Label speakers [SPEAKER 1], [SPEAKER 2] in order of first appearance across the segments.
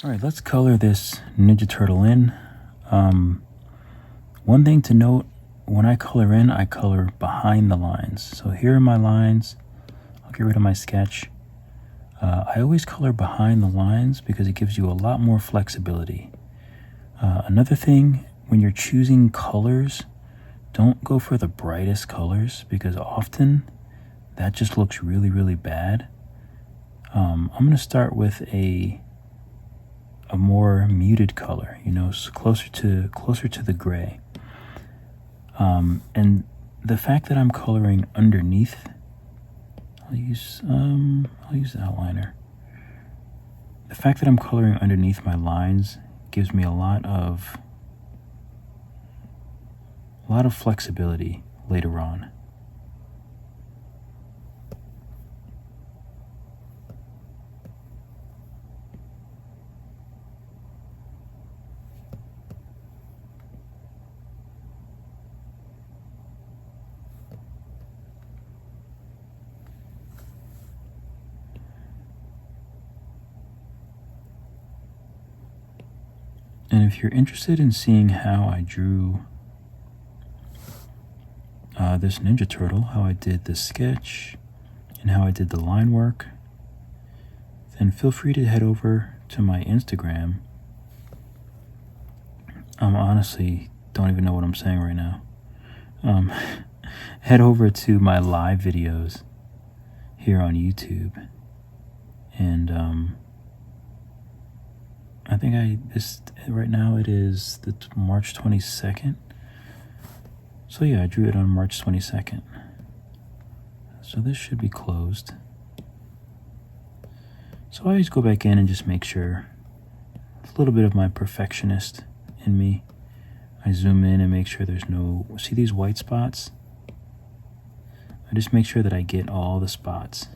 [SPEAKER 1] All right, let's color this Ninja Turtle in. One thing to note, when I color in, I color behind the lines. So here are my lines. I'll get rid of my sketch. I always color behind the lines because it gives you a lot more flexibility. Another thing, when you're choosing colors, don't go for the brightest colors because often that just looks really, really bad. I'm going to start with a more muted color, so closer to the gray. And the fact that I'm coloring underneath, I'll use the outliner. The fact that I'm coloring underneath my lines gives me a lot of flexibility later on. And if you're interested in seeing how I drew this Ninja Turtle, how I did the sketch, and how I did the line work, then feel free to head over to my Instagram. I honestly don't even know what I'm saying right now. Head over to my live videos here on YouTube, and I think right now it is the March 22nd. So yeah, I drew it on March 22nd. So this should be closed. So I always go back in and just make sure. It's a little bit of my perfectionist in me. I zoom in and make sure there's no, see these white spots? I just make sure that I get all the spots.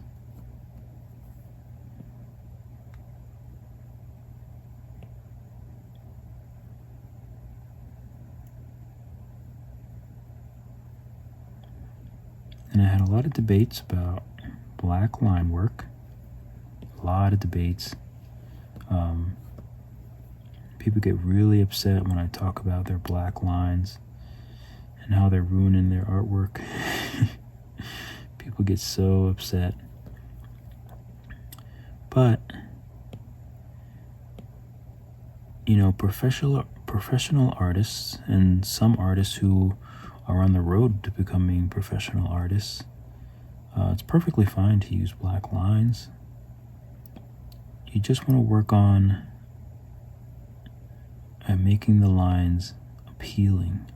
[SPEAKER 1] And I had a lot of debates about black line work. A lot of debates. People get really upset when I talk about their black lines and how they're ruining their artwork. People get so upset. But, professional artists and some artists who are on the road to becoming professional artists, it's perfectly fine to use black lines. You just want to work on making the lines appealing.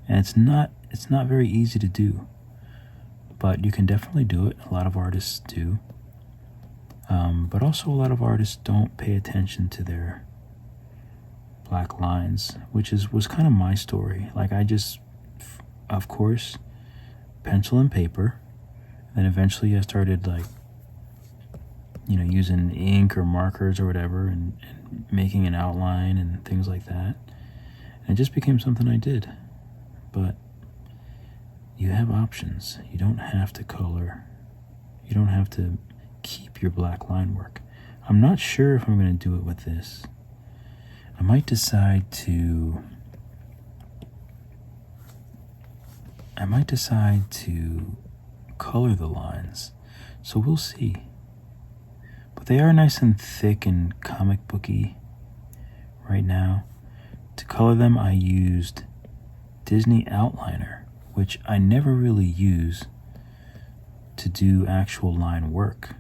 [SPEAKER 1] And it's not very easy to do, but you can definitely do it. A lot of artists do. But also a lot of artists don't pay attention to their black lines, which was kind of my story. Like I just, of course, pencil and paper. Then eventually I started using ink or markers or whatever and making an outline and things like that. And it just became something I did. But you have options. You don't have to color. You don't have to keep your black line work. I'm not sure if I'm going to do it with this. I might decide to color the lines. So we'll see. But they are nice and thick and comic booky right now. To color them, I used Disney Outliner, which I never really use to do actual line work.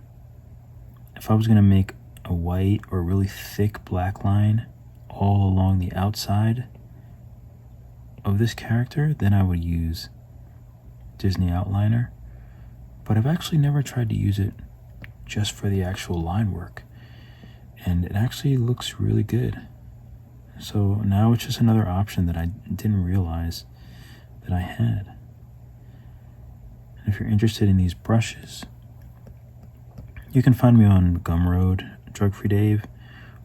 [SPEAKER 1] If I was going to make a white or really thick black line all along the outside of this character, then I would use Disney Outliner. But I've actually never tried to use it just for the actual line work, and it actually looks really good. So now it's just another option that I didn't realize that I had. And if you're interested in these brushes, you can find me on Gumroad, Drug Free Dave,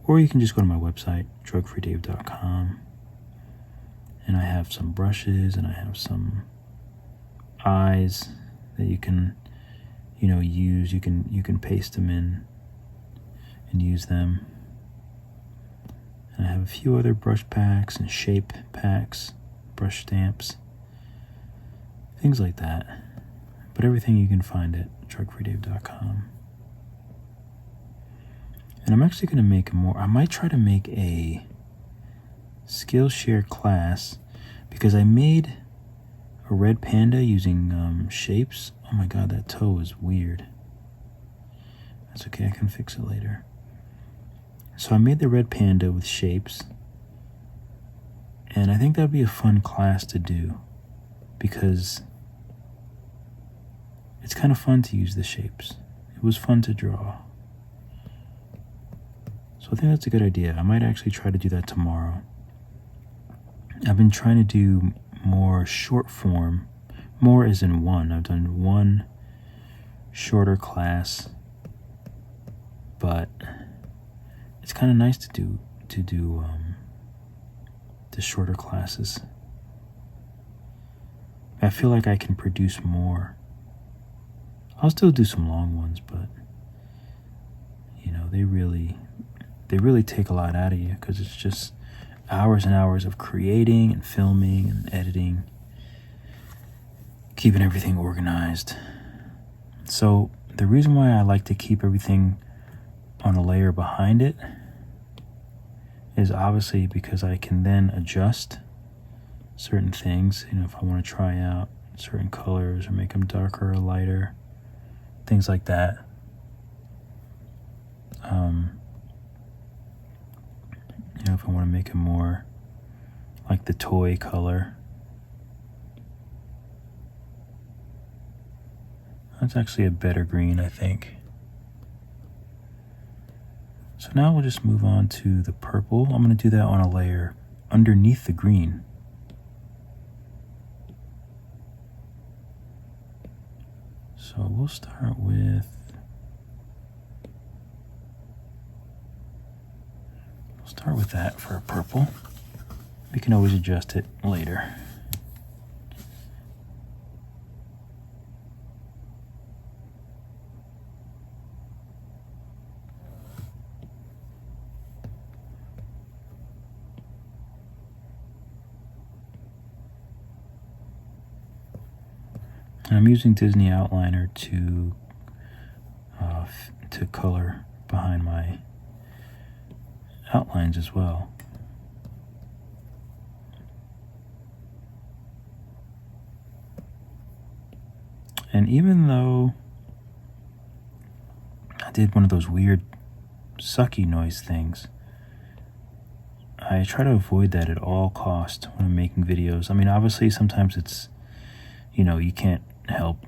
[SPEAKER 1] or you can just go to my website, drugfreedave.com, and I have some brushes and I have some eyes that you can use. You can paste them in and use them. And I have a few other brush packs and shape packs, brush stamps, things like that. But everything you can find at truckfreedave.com. And I'm actually going to make more. I might try to make a Skillshare class because I made a red panda using shapes. Oh my god, that toe is weird. That's okay, I can fix it later. So I made the red panda with shapes. And I think that would be a fun class to do because it's kind of fun to use the shapes. It was fun to draw. So I think that's a good idea. I might actually try to do that tomorrow. I've been trying to do more short form, more as in one. I've done one shorter class, but it's kind of nice to do the shorter classes. I feel like I can produce more. I'll still do some long ones, but you know, they really take a lot out of you because it's just hours and hours of creating and filming and editing, keeping everything organized. So the reason why I like to keep everything on a layer behind it is obviously because I can then adjust certain things. You know, if I want to try out certain colors or make them darker or lighter, things like that. You know, if I want to make it more like the toy color. That's actually a better green, I think. So now we'll just move on to the purple. I'm going to do that on a layer underneath the green. So we'll start with that for a purple. We can always adjust it later. And I'm using Disney Outliner to color behind my outlines as well. And even though I did one of those weird sucky noise things, I try to avoid that at all costs when I'm making videos. I mean, obviously sometimes it's, you know, you can't help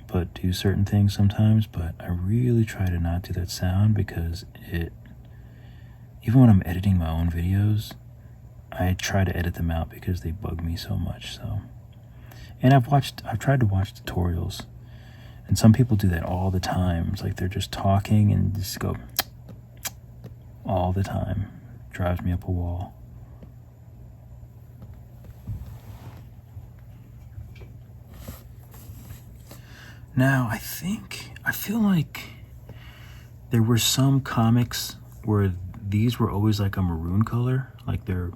[SPEAKER 1] but do certain things sometimes, but I really try to not do that sound because even when I'm editing my own videos, I try to edit them out because they bug me so much. So, and I've tried to watch tutorials, and some people do that all the time. It's like they're just talking and just go all the time. Drives me up a wall. Now, I feel like there were some comics where these were always like a maroon color, like they're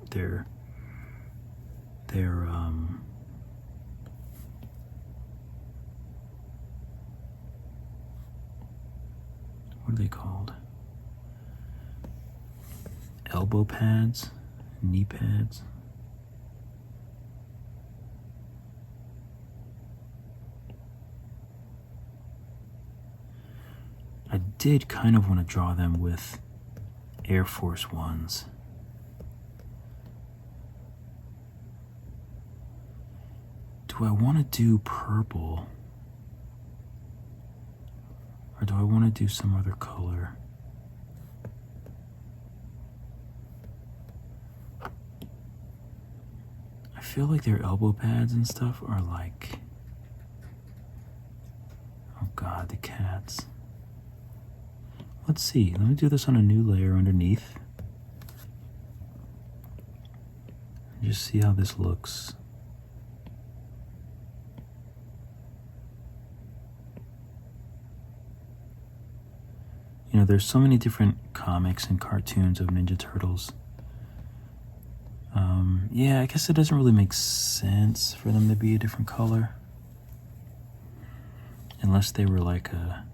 [SPEAKER 1] what are they called? Elbow pads, knee pads. I did kind of want to draw them with Air Force Ones. Do I want to do purple? Or do I want to do some other color? I feel like their elbow pads and stuff are like... Oh god, the cats. Let's see, let me do this on a new layer underneath. Just see how this looks. You know, there's so many different comics and cartoons of Ninja Turtles. Yeah, I guess it doesn't really make sense for them to be a different color. Unless they were like a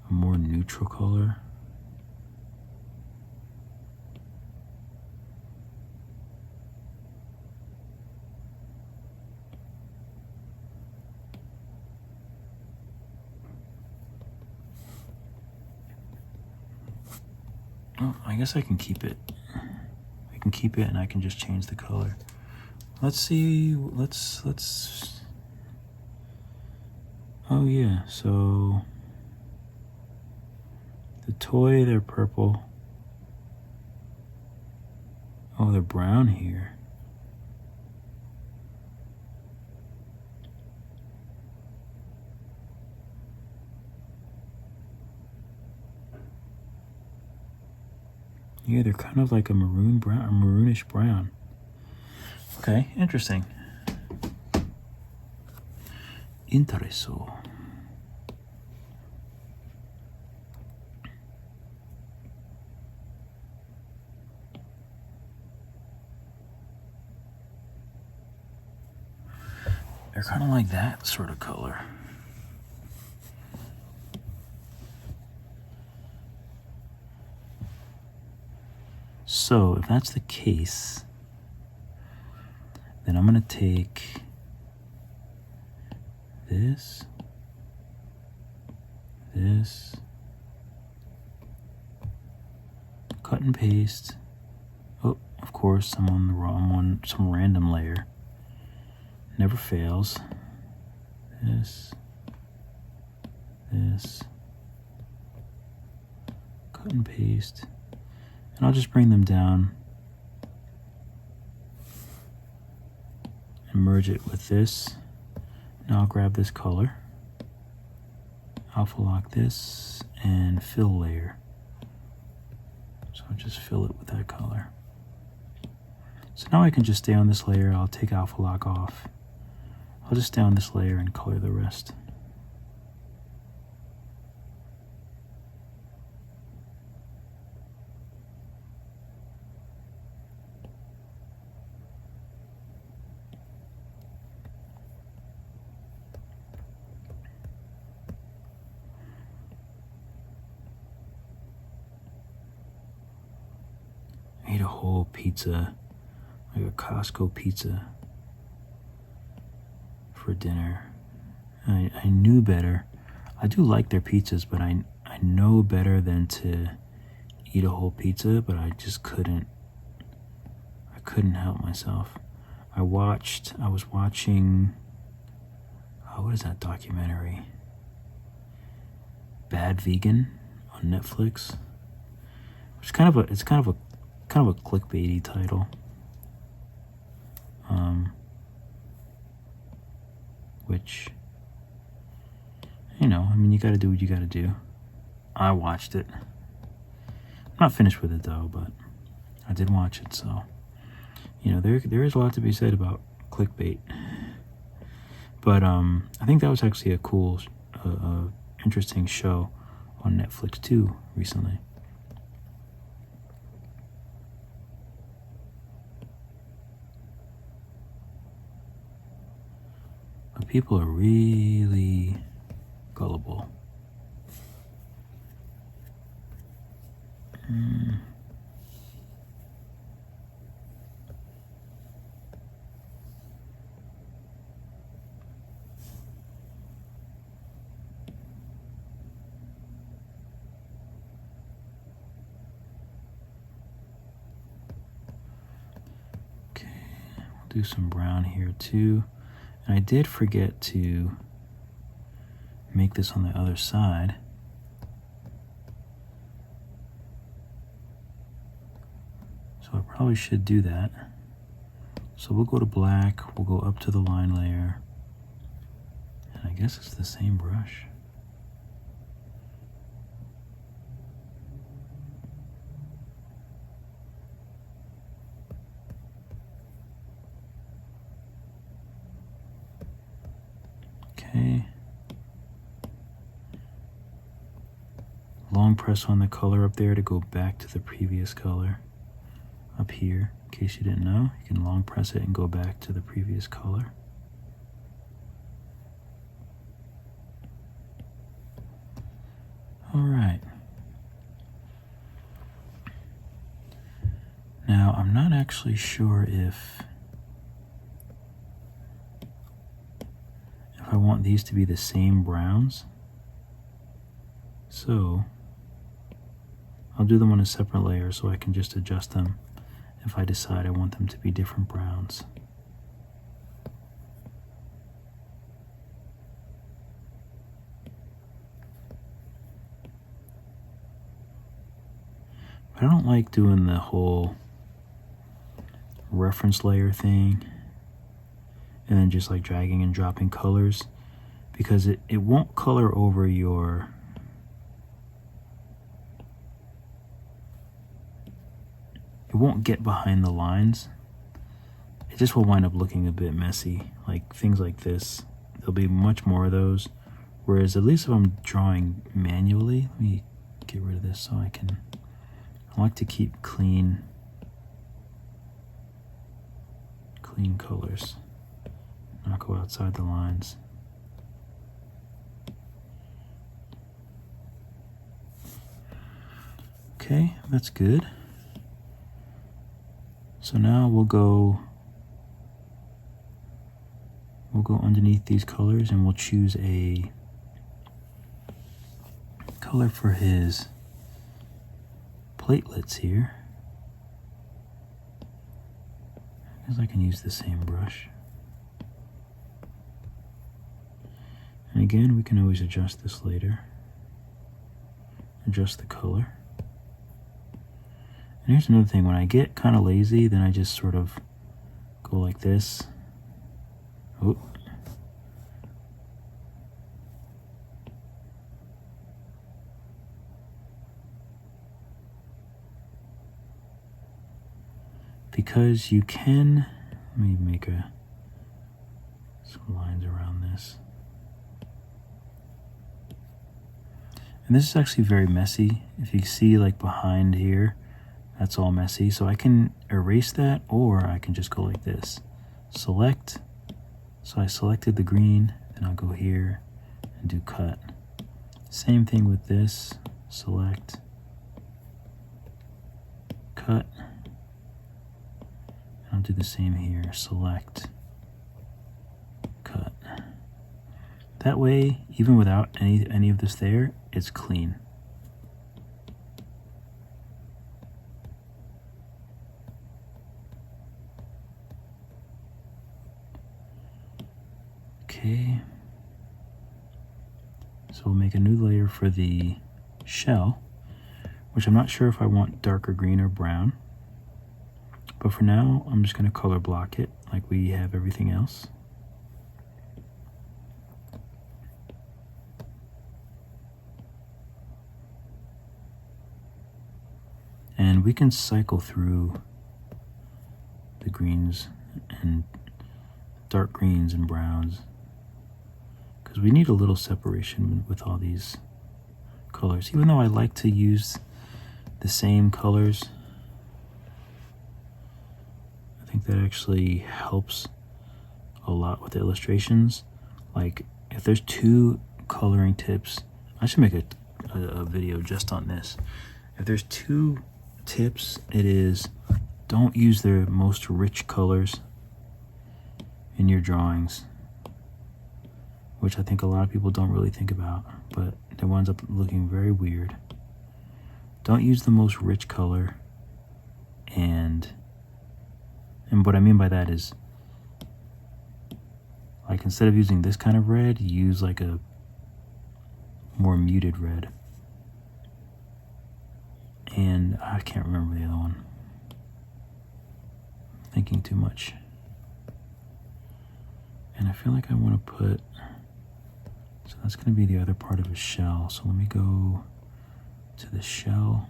[SPEAKER 1] more neutral color. Oh, I guess I can keep it. I can keep it and I can just change the color. Let's see, let's, oh yeah, so the toy, they're purple. Oh, they're brown here. Yeah, they're kind of like a maroon brown, a maroonish brown. Okay, interesting. Intereso. They're kind of like that sort of color. So if that's the case, then I'm gonna take this, cut and paste. Oh, of course, I'm on the wrong one, some random layer. Never fails. This, cut and paste. And I'll just bring them down and merge it with this. Now I'll grab this color, alpha lock this, and fill layer. So I'll just fill it with that color. So now I can just stay on this layer. I'll take alpha lock off. I'll just stay on this layer and color the rest. I ate a whole pizza, like a Costco pizza, for dinner. I knew better. I do like their pizzas, but I know better than to eat a whole pizza, but I just couldn't. I couldn't help myself. I was watching, oh, what is that documentary? Bad Vegan on Netflix. It's kind of a clickbaity title. Which, you know, I mean, you gotta do what you gotta do. I watched it. I'm not finished with it though, but I did watch it, so, you know, there is a lot to be said about clickbait. But I think that was actually a cool, interesting show on Netflix too recently. But people are really gullible. Okay, we'll do some brown here too. And I did forget to make this on the other side. So I probably should do that. So we'll go to black, we'll go up to the line layer. And I guess it's the same brush. Okay. Long press on the color up there to go back to the previous color up here. In case you didn't know, you can long press it and go back to the previous color. All right. Now, I'm not actually sure if I want these to be the same browns. So I'll do them on a separate layer so I can just adjust them if I decide I want them to be different browns. But I don't like doing the whole reference layer thing and then just like dragging and dropping colors, because it won't color over your it won't get behind the lines. It just will wind up looking a bit messy. Like things like this, there'll be much more of those, whereas at least if I'm drawing manually, let me get rid of this so I like to keep clean colors, not go outside the lines. Okay, that's good. So now we'll go underneath these colors and we'll choose a color for his platelets here. Because I can use the same brush. And again, we can always adjust this later. Adjust the color. And here's another thing, when I get kind of lazy, then I just sort of go like this. Oh. Because you can, let me make some lines around this. And this is actually very messy. If you see like behind here, that's all messy. So I can erase that, or I can just go like this. Select. So I selected the green, then I'll go here and do cut. Same thing with this. Select. Cut. I'll do the same here. Select. Cut. That way, even without any of this there, it's clean. Okay. So we'll make a new layer for the shell, which I'm not sure if I want darker green or brown. But for now, I'm just going to color block it like we have everything else. And we can cycle through the greens and dark greens and browns, because we need a little separation with all these colors. Even though I like to use the same colors, I think that actually helps a lot with the illustrations. Like if there's two coloring tips, I should make a video just on this. If there's two tips, it is don't use the most rich colors in your drawings, which I think a lot of people don't really think about, but it winds up looking very weird. Don't use the most rich color, and what I mean by that is, like, instead of using this kind of red, use like a more muted red. And I can't remember the other one. Thinking too much. And I feel like I want to put, so that's going to be the other part of his shell. So let me go to the shell,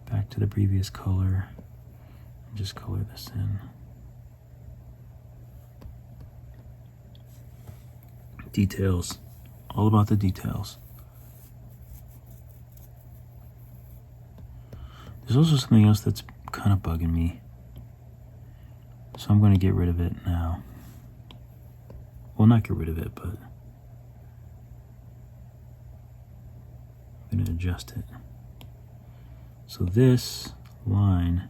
[SPEAKER 1] back to the previous color, and just color this in. Details. All about the details. There's also something else that's kind of bugging me. So I'm going to get rid of it now. Well, not get rid of it, but I'm going to adjust it. So this line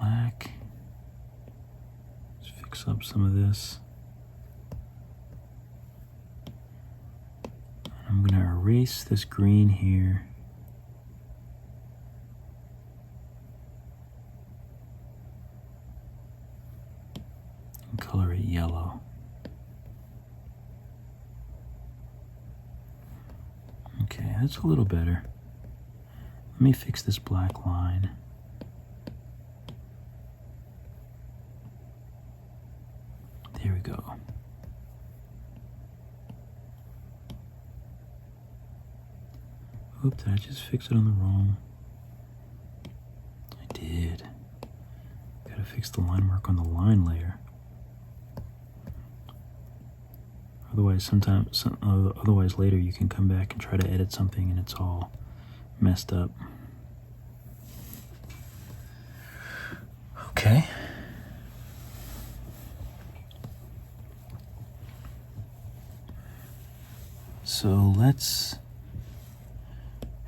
[SPEAKER 1] black. Let's fix up some of this. I'm going to erase this green here. And color it yellow. Okay, that's a little better. Let me fix this black line. There we go. Oop, did I just fix it on the wrong? I did. Gotta fix the line work on the line layer. Otherwise later you can come back and try to edit something and it's all messed up. Okay. So let's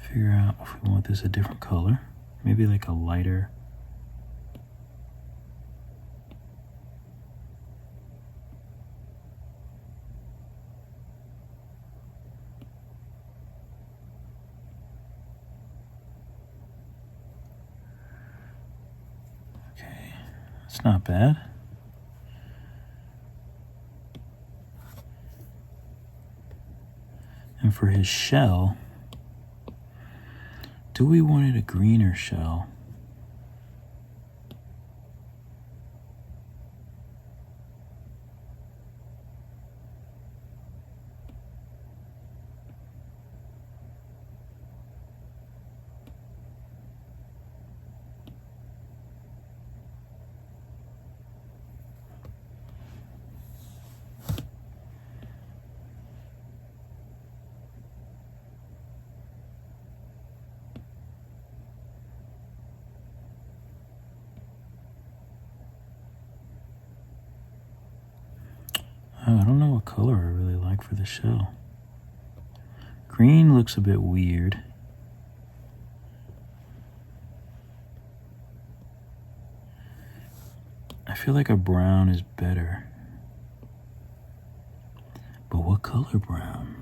[SPEAKER 1] figure out if we want this a different color. Maybe like a lighter. Okay, that's not bad. And for his shell, do we want it a greener shell? I don't know what color I really like for the shell. Green looks a bit weird. I feel like a brown is better. But what color brown?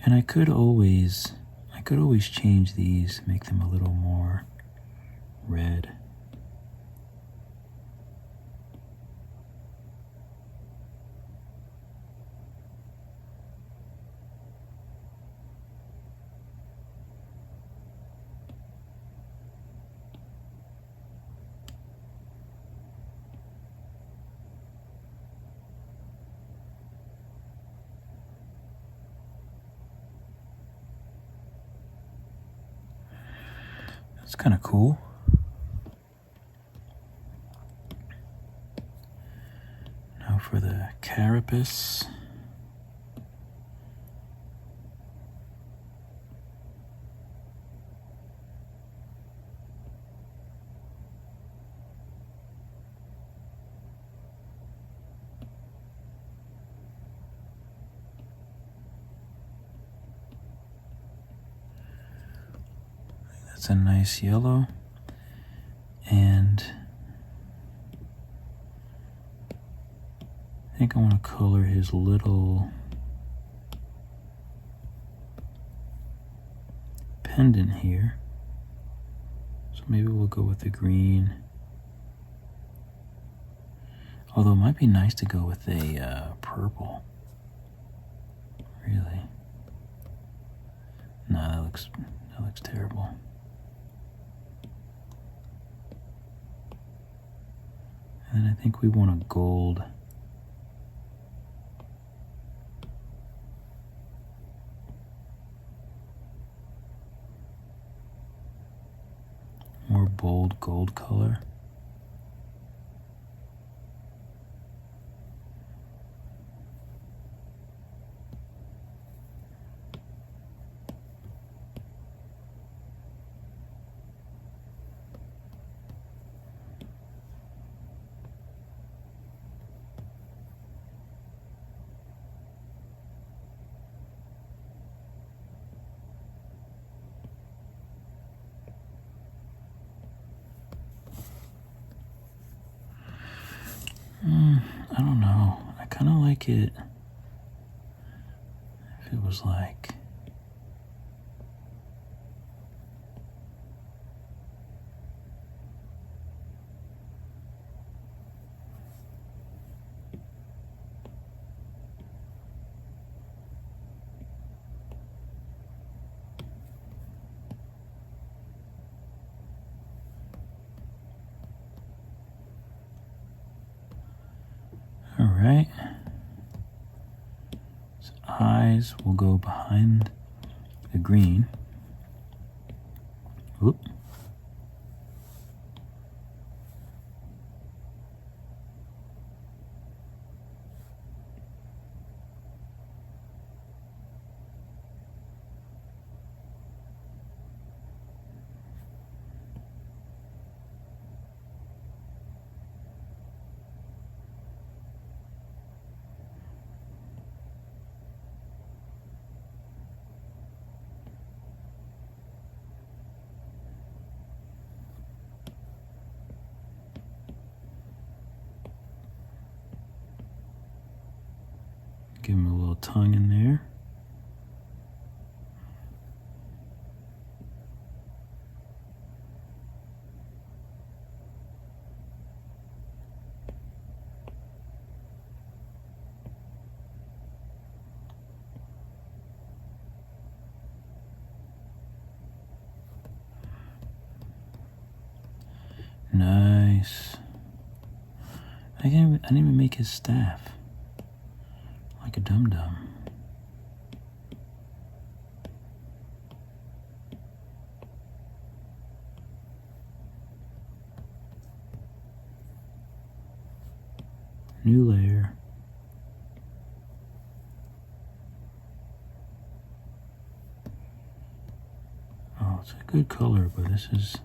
[SPEAKER 1] And I could always change these, make them a little more red. That's kind of cool. Now for the carapace. That's a nice yellow. And I think I want to color his little pendant here. So maybe we'll go with the green. Although it might be nice to go with a purple. Really. No, that looks terrible. And I think we want a gold. More bold gold color. I don't know. I kind of like it if it was like all right. So eyes will go behind the green. Whoop. Give him a little tongue in there. Nice. I didn't even make his staff. Like a dum-dum. New layer. Oh, it's a good color, but this is...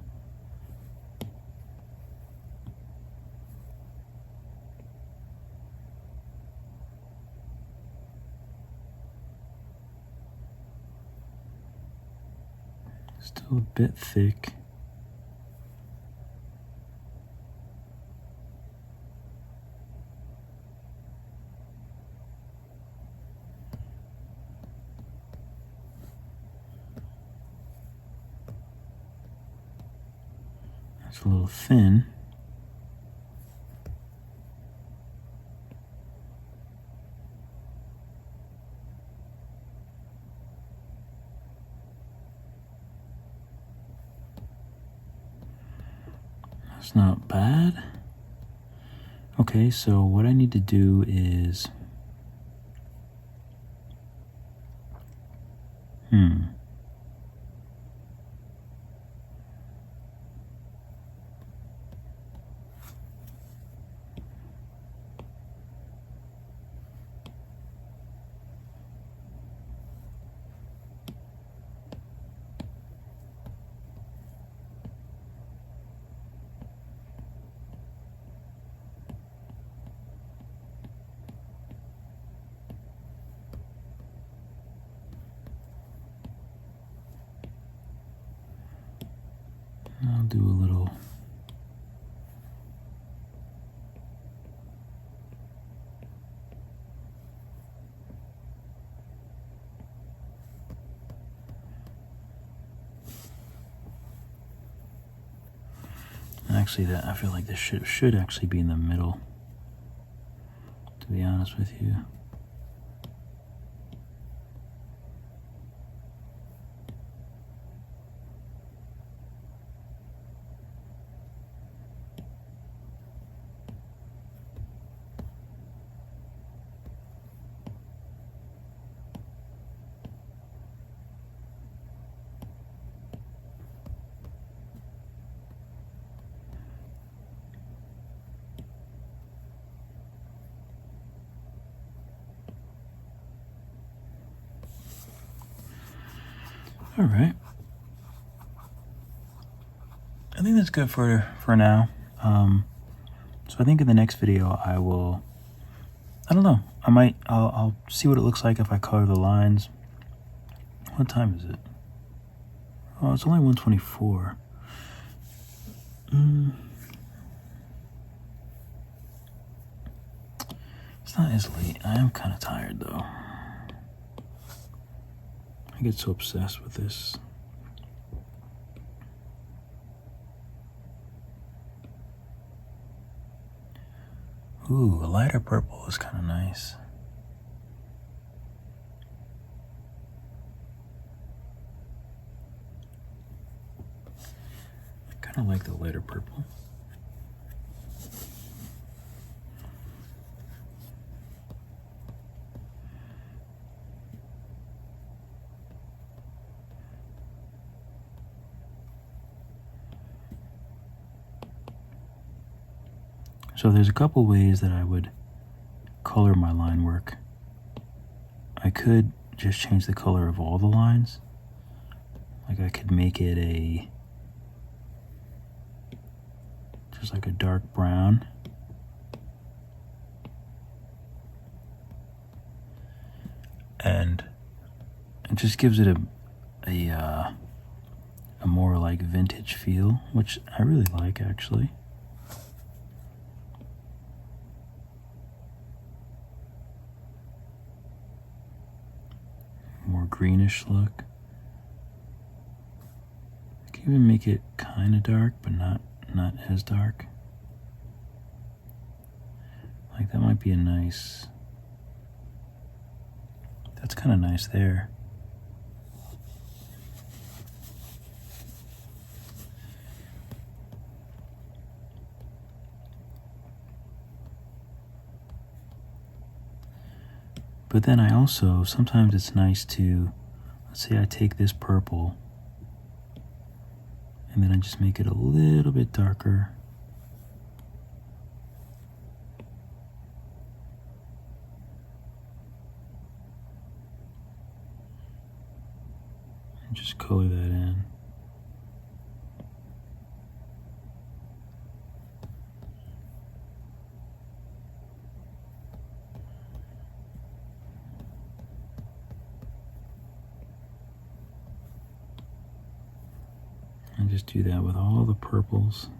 [SPEAKER 1] still a bit thick. That's a little thin. That's not bad. Okay, so what I need to do is... I'll do a little... actually, that I feel like this should actually be in the middle, to be honest with you. All right. I think that's good for now. So I think in the next video I don't know. I'll see what it looks like if I color the lines. What time is it? Oh, it's only 1:24. It's not as late. I am kind of tired though. I get so obsessed with this. Ooh, a lighter purple is kind of nice. I kind of like the lighter purple. So there's a couple ways that I would color my line work. I could just change the color of all the lines. Like I could make it just like a dark brown. And it just gives it a more like vintage feel, which I really like actually. More greenish look. I can even make it kind of dark, but not as dark. Like that might be a nice. That's kind of nice there. But then I also, sometimes it's nice to, let's say I take this purple and then I just make it a little bit darker. And just color that in. And just do that with all the purples.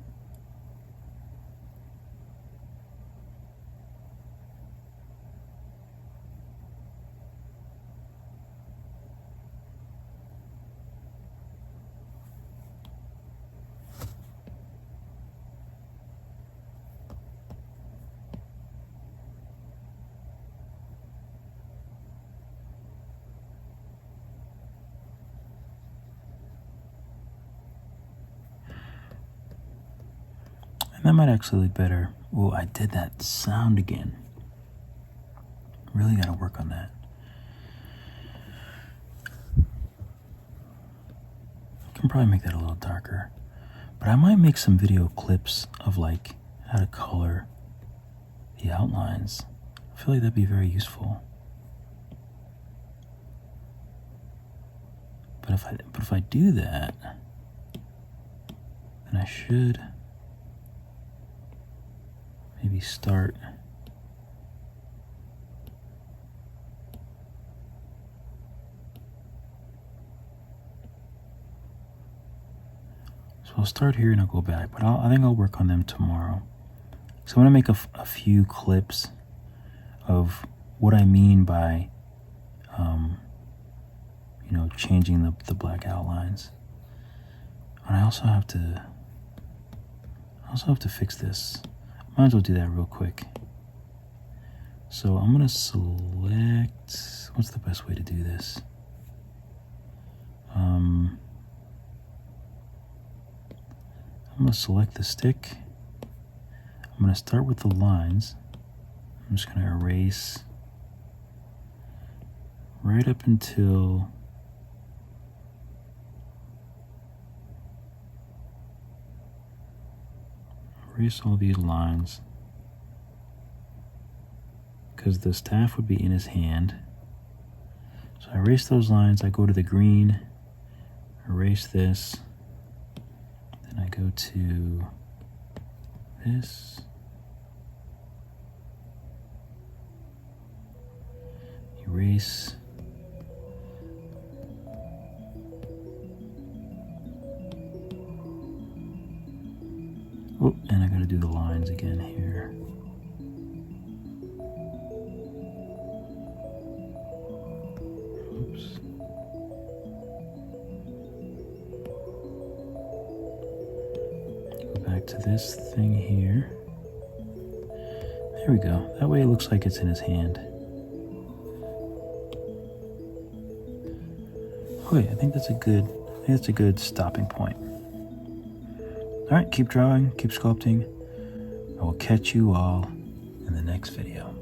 [SPEAKER 1] And that might actually look better. Oh, I did that sound again. Really gotta work on that. I can probably make that a little darker. But I might make some video clips of like how to color the outlines. I feel like that'd be very useful. But if I do that, then I should maybe start so I'll start here and I'll go back, but I think I'll work on them tomorrow. So I'm going to make a few clips of what I mean by you know, changing the black outlines. And I also have to also have to fix this. Might as well do that real quick. So I'm gonna select, what's the best way to do this? I'm gonna select the stick. I'm gonna start with the lines. I'm just gonna erase right up until erase all these lines, because the staff would be in his hand. So I erase those lines, I go to the green, erase this, then I go to this, erase, oh, and I gotta do the lines again here. Oops. Go back to this thing here. There we go. That way it looks like it's in his hand. Okay, I think that's a good stopping point. All right, keep drawing, keep sculpting. I will catch you all in the next video.